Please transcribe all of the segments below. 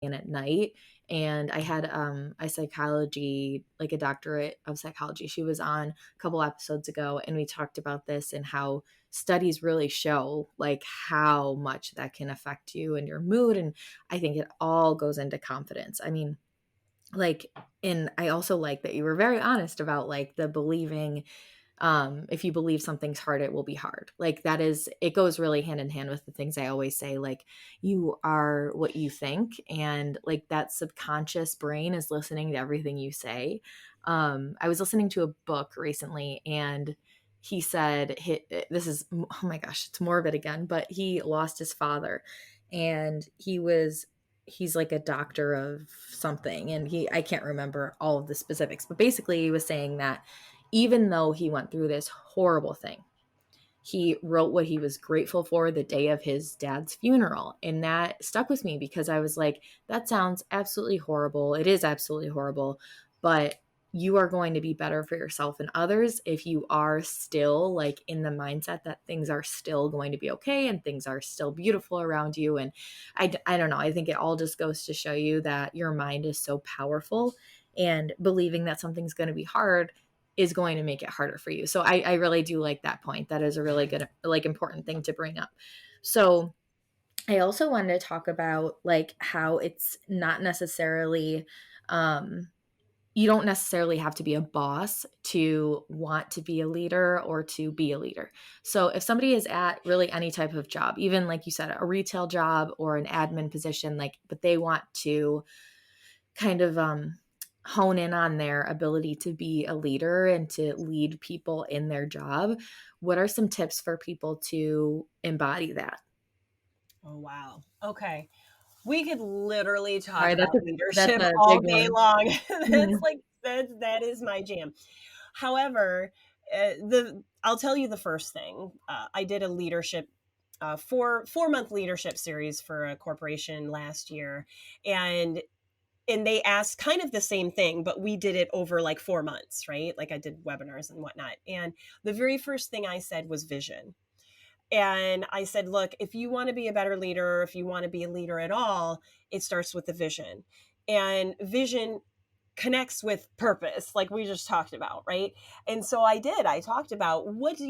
and at night. And I had a psychology, like a doctorate of psychology. She was on a couple episodes ago, and we talked about this and how studies really show like how much that can affect you and your mood. And I think it all goes into confidence. I mean, like, and I also like that you were very honest about like the believing, if you believe something's hard, it will be hard. Like that is, it goes really hand in hand with the things I always say, like you are what you think. And like that subconscious brain is listening to everything you say. I was listening to a book recently, and he said, this is, oh my gosh, it's morbid again, but he lost his father, and he's like a doctor of something, and I can't remember all of the specifics, but basically he was saying that even though he went through this horrible thing, he wrote what he was grateful for the day of his dad's funeral. And that stuck with me because I was like, that sounds absolutely horrible. It is absolutely horrible, but you are going to be better for yourself and others if you are still like in the mindset that things are still going to be okay and things are still beautiful around you. And I don't know. I think it all just goes to show you that your mind is so powerful, and believing that something's going to be hard is going to make it harder for you. So I really do like that point. That is a really good, like important thing to bring up. So I also wanted to talk about like how it's not necessarily, you don't necessarily have to be a boss to want to be a leader or to be a leader. So if somebody is at really any type of job, even like you said, a retail job or an admin position, like, but they want to kind of hone in on their ability to be a leader and to lead people in their job, what are some tips for people to embody that? Oh, wow. Okay. We could literally talk Sorry, about that's leadership a all big day one. long. That's Mhm. like that is my jam. However, the I'll tell you the first thing. I did a leadership 4 month leadership series for a corporation last year, and they asked kind of the same thing, but we did it over like 4 months, right? Like I did webinars and whatnot. And the very first thing I said was vision. And I said, look, if you want to be a better leader, if you want to be a leader at all, it starts with the vision. And vision connects with purpose, like we just talked about, right? And so I talked about what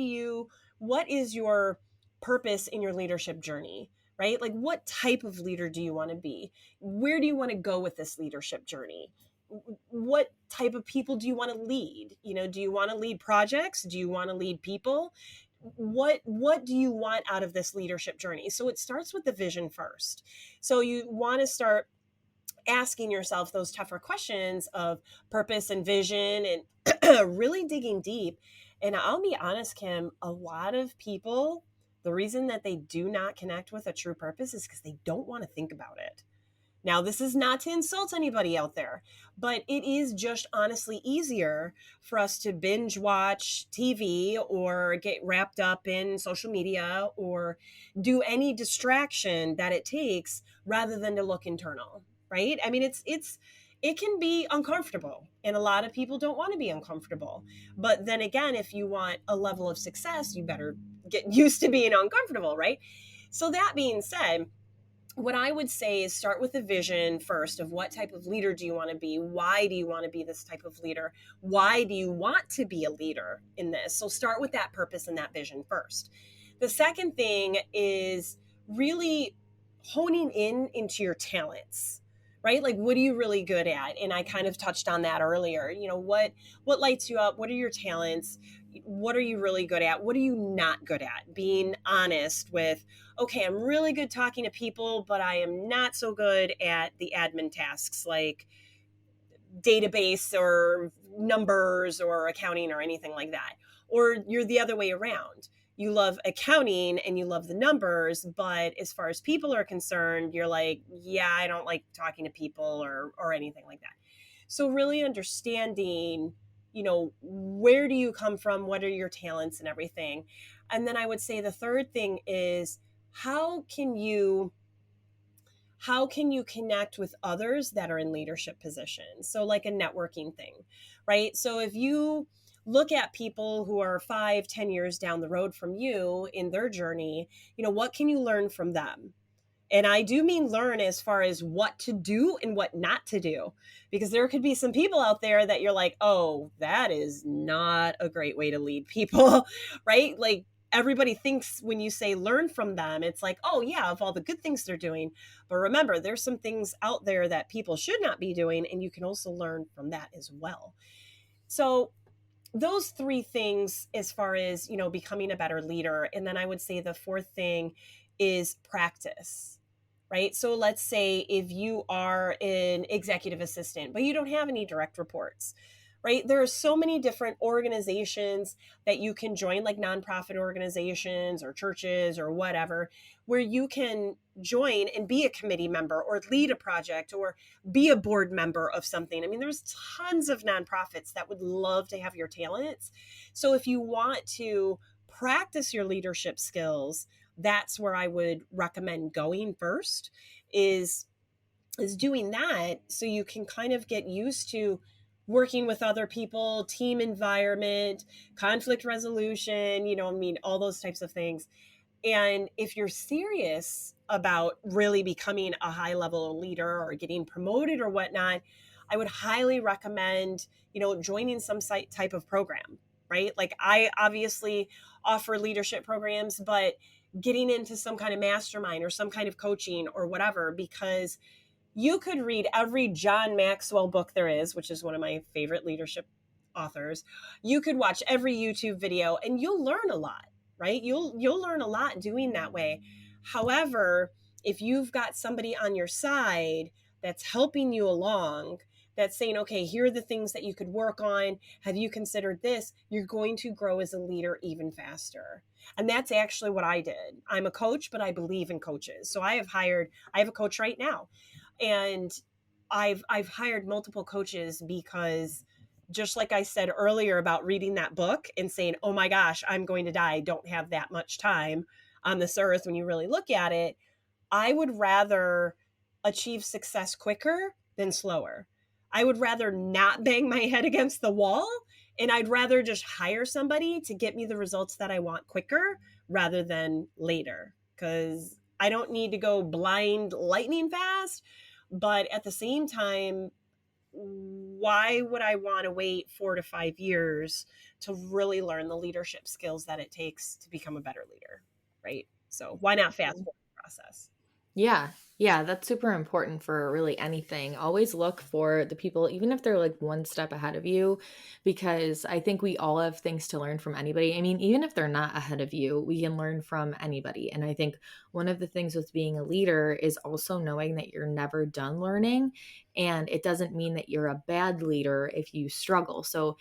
is your purpose in your leadership journey, right? Like what type of leader do you want to be? Where do you want to go with this leadership journey? What type of people do you want to lead? Do you want to lead projects? Do you want to lead people? What do you want out of this leadership journey? So it starts with the vision first. So you want to start asking yourself those tougher questions of purpose and vision, and really digging deep. And I'll be honest, Kim, a lot of people, the reason that they do not connect with a true purpose is because they don't want to think about it. Now, this is not to insult anybody out there, but it is just honestly easier for us to binge watch TV or get wrapped up in social media or do any distraction that it takes rather than to look internal, right? I mean, it can be uncomfortable, and a lot of people don't want to be uncomfortable. But then again, if you want a level of success, you better get used to being uncomfortable, right? So that being said, what I would say is start with the vision first of what type of leader do you want to be? Why do you want to be this type of leader? Why do you want to be a leader in this? So start with that purpose and that vision first. The second thing is really honing into your talents, right? Like what are you really good at? And I kind of touched on that earlier. What lights you up? What are your talents? What are you really good at? What are you not good at? Being honest with, okay, I'm really good talking to people, but I am not so good at the admin tasks like database or numbers or accounting or anything like that. Or you're the other way around. You love accounting and you love the numbers, but as far as people are concerned, you're like, yeah, I don't like talking to people or anything like that. So really understanding, where do you come from? What are your talents and everything? And then I would say the third thing is how can you connect with others that are in leadership positions? So like a networking thing, right? So if you look at people who are 5-10 years down the road from you in their journey, what can you learn from them? And I do mean learn as far as what to do and what not to do, because there could be some people out there that you're like, oh, that is not a great way to lead people, right? Like, everybody thinks when you say learn from them, it's like, oh, yeah, of all the good things they're doing. But remember, there's some things out there that people should not be doing, and you can also learn from that as well. So, those three things as far as, becoming a better leader. And then I would say the fourth thing is practice, right? So let's say if you are an executive assistant, but you don't have any direct reports, right? There are so many different organizations that you can join, like nonprofit organizations or churches or whatever, where you can join and be a committee member or lead a project or be a board member of something. I mean, there's tons of nonprofits that would love to have your talents. So if you want to practice your leadership skills, that's where I would recommend going first, is doing that, so you can kind of get used to working with other people, team environment, conflict resolution, all those types of things. And if you're serious about really becoming a high level leader or getting promoted or whatnot, I would highly recommend, joining some type of program, right? Like, I obviously offer leadership programs, but getting into some kind of mastermind or some kind of coaching or whatever, because you could read every John Maxwell book there is, which is one of my favorite leadership authors. You could watch every YouTube video and you'll learn a lot, right? You'll learn a lot doing that way. However, if you've got somebody on your side that's helping you along, that's saying, okay, here are the things that you could work on. Have you considered this? You're going to grow as a leader even faster. And that's actually what I did. I'm a coach, but I believe in coaches. So I have a coach right now. And I've hired multiple coaches because, just like I said earlier about reading that book and saying, oh my gosh, I'm going to die, I don't have that much time on this earth. When you really look at it, I would rather achieve success quicker than slower. I would rather not bang my head against the wall, and I'd rather just hire somebody to get me the results that I want quicker rather than later, because I don't need to go blind lightning fast. But at the same time, why would I want to wait 4 to 5 years to really learn the leadership skills that it takes to become a better leader, right? So why not fast forward the process? Yeah. Yeah, that's super important for really anything. Always look for the people, even if they're like one step ahead of you, because I think we all have things to learn from anybody. I mean, even if they're not ahead of you, we can learn from anybody. And I think one of the things with being a leader is also knowing that you're never done learning. And it doesn't mean that you're a bad leader if you struggle. So,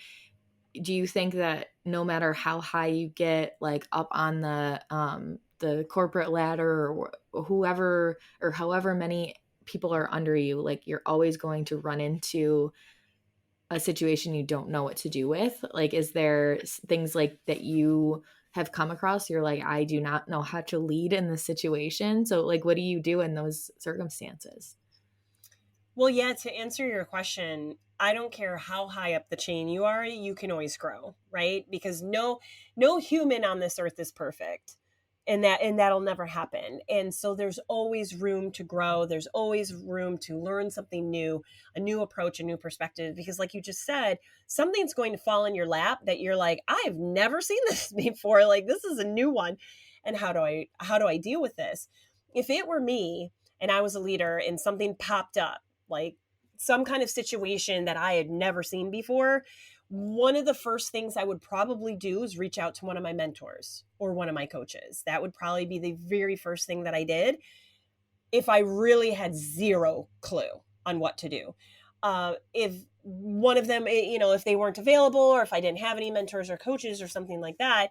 do you think that no matter how high you get, like up on the corporate ladder, or whoever or however many people are under you, like you're always going to run into a situation you don't know what to do with? Like, is there things like that you have come across, you're like, I do not know how to lead in this situation? So like, what do you do in those circumstances? Well, yeah, to answer your question, I don't care how high up the chain you are, you can always grow, right? Because no human on this earth is perfect. And that'll never happen. And so there's always room to grow. There's always room to learn something new, a new approach, a new perspective, because like you just said, something's going to fall in your lap that you're like, I've never seen this before. Like, this is a new one. And how do I deal with this? If it were me and I was a leader and something popped up, like some kind of situation that I had never seen before, one of the first things I would probably do is reach out to one of my mentors or one of my coaches. That would probably be the very first thing that I did if I really had zero clue on what to do. If one of them, if they weren't available, or if I didn't have any mentors or coaches or something like that,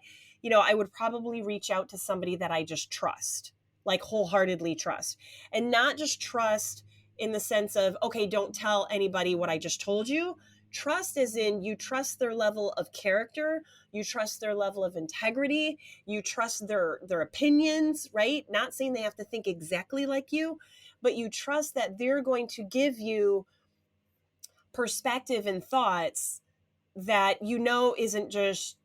I would probably reach out to somebody that I just trust, like wholeheartedly trust, and not just trust in the sense of, okay, don't tell anybody what I just told you. Trust as in you trust their level of character, you trust their level of integrity, you trust their opinions, right? Not saying they have to think exactly like you, but you trust that they're going to give you perspective and thoughts that isn't just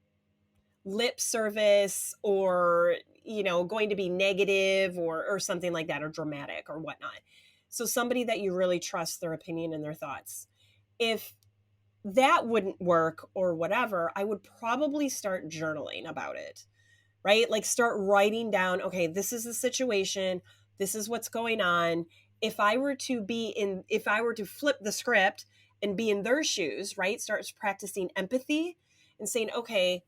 lip service, or going to be negative or something like that, or dramatic or whatnot. So somebody that you really trust their opinion and their thoughts. If that wouldn't work or whatever, I would probably start journaling about it, right? Like start writing down, okay, this is the situation. This is what's going on. If I were to flip the script and be in their shoes, right? Start practicing empathy and saying, okay,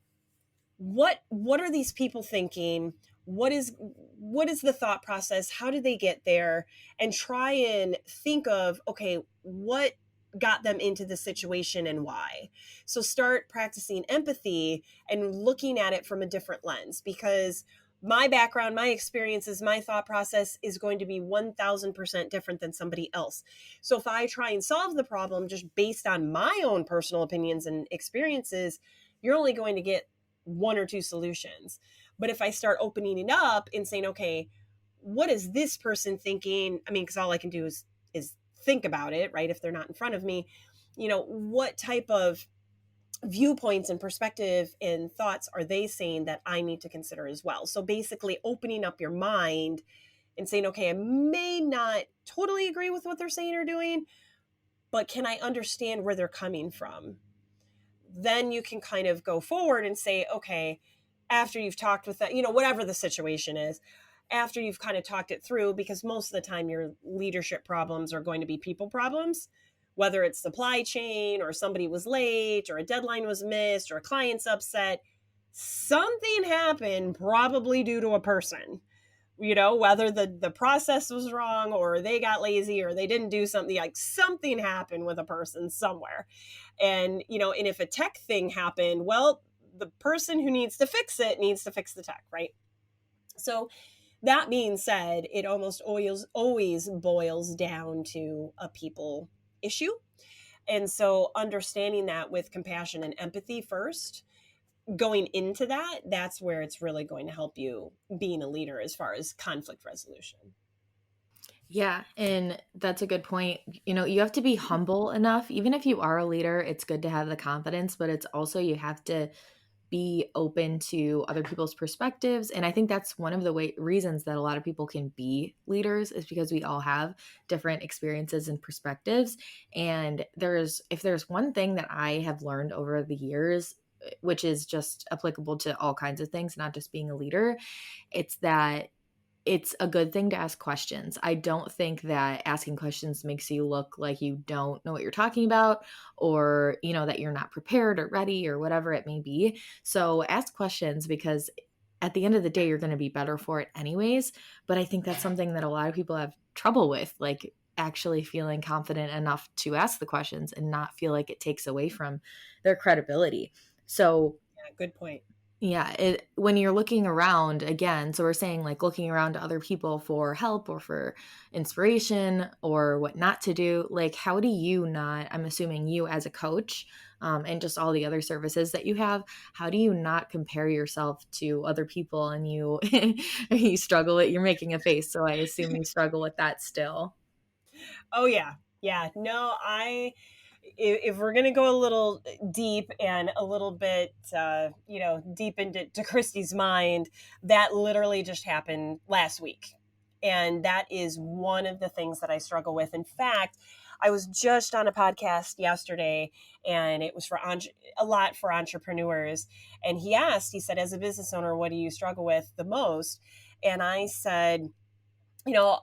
what are these people thinking? What is the thought process? How did they get there? And try and think of, okay, what got them into the situation and why. So start practicing empathy and looking at it from a different lens, because my background, my experiences, my thought process is going to be 1000% different than somebody else. So if I try and solve the problem just based on my own personal opinions and experiences, you're only going to get one or two solutions. But if I start opening it up and saying, okay, what is this person thinking? I mean, because all I can do is think about it, right? If they're not in front of me, what type of viewpoints and perspective and thoughts are they saying that I need to consider as well? So basically opening up your mind and saying, okay, I may not totally agree with what they're saying or doing, but can I understand where they're coming from? Then you can kind of go forward and say, okay, after you've talked with that, whatever the situation is, after you've kind of talked it through, because most of the time your leadership problems are going to be people problems, whether it's supply chain or somebody was late or a deadline was missed or a client's upset, something happened probably due to a person, whether the process was wrong or they got lazy or they didn't do something, like something happened with a person somewhere. And if a tech thing happened, well, the person who needs to fix it needs to fix the tech, right? So that being said, it almost always boils down to a people issue. And so understanding that with compassion and empathy first, going into that, that's where it's really going to help you being a leader as far as conflict resolution. Yeah, and that's a good point. You have to be humble enough. Even if you are a leader, it's good to have the confidence, but it's also you have to be open to other people's perspectives. And I think that's one of the reasons that a lot of people can be leaders is because we all have different experiences and perspectives. And if there's one thing that I have learned over the years, which is just applicable to all kinds of things, not just being a leader, it's that it's a good thing to ask questions. I don't think that asking questions makes you look like you don't know what you're talking about, or, that you're not prepared or ready or whatever it may be. So ask questions, because at the end of the day, you're going to be better for it anyways. But I think that's something that a lot of people have trouble with, like actually feeling confident enough to ask the questions and not feel like it takes away from their credibility. So Yeah, good point. yeah, when you're looking around again, so we're saying like looking around to other people for help or for inspiration or what not to do, like how do you not, I'm assuming you as a coach, and just all the other services that you have, how do you not compare yourself to other people? And you struggle with, you're making a face, so I assume you struggle with that still. Oh yeah. Yeah. No, if we're going to go a little deep and a little bit, deep into Kristie's mind, that literally just happened last week. And that is one of the things that I struggle with. In fact, I was just on a podcast yesterday, and it was a lot for entrepreneurs. And he said, as a business owner, what do you struggle with the most? And I said, you know,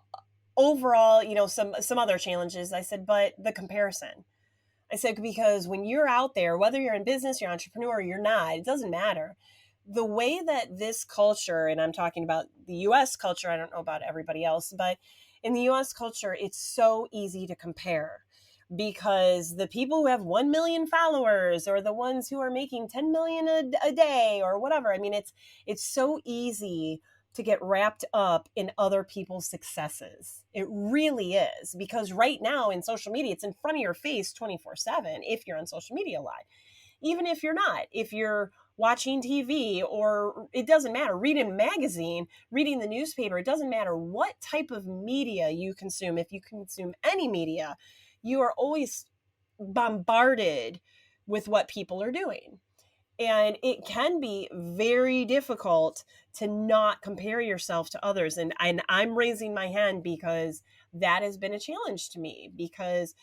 overall, some other challenges. I said, but the comparison. I said, because when you're out there, whether you're in business, you're an entrepreneur, or you're not, it doesn't matter. The way that this culture, and I'm talking about the US culture, I don't know about everybody else, but in the US culture, it's so easy to compare, because the people who have 1 million followers or the ones who are making 10 million a day or whatever. I mean, it's so easy to get wrapped up in other people's successes. It really is, because right now in social media, it's in front of your face 24/7 if you're on social media a lot. Even if you're not, if you're watching TV, or it doesn't matter, reading a magazine, reading the newspaper, it doesn't matter what type of media you consume. If you consume any media, you are always bombarded with what people are doing. And it can be very difficult to not compare yourself to others. And I'm raising my hand because that has been a challenge to me, because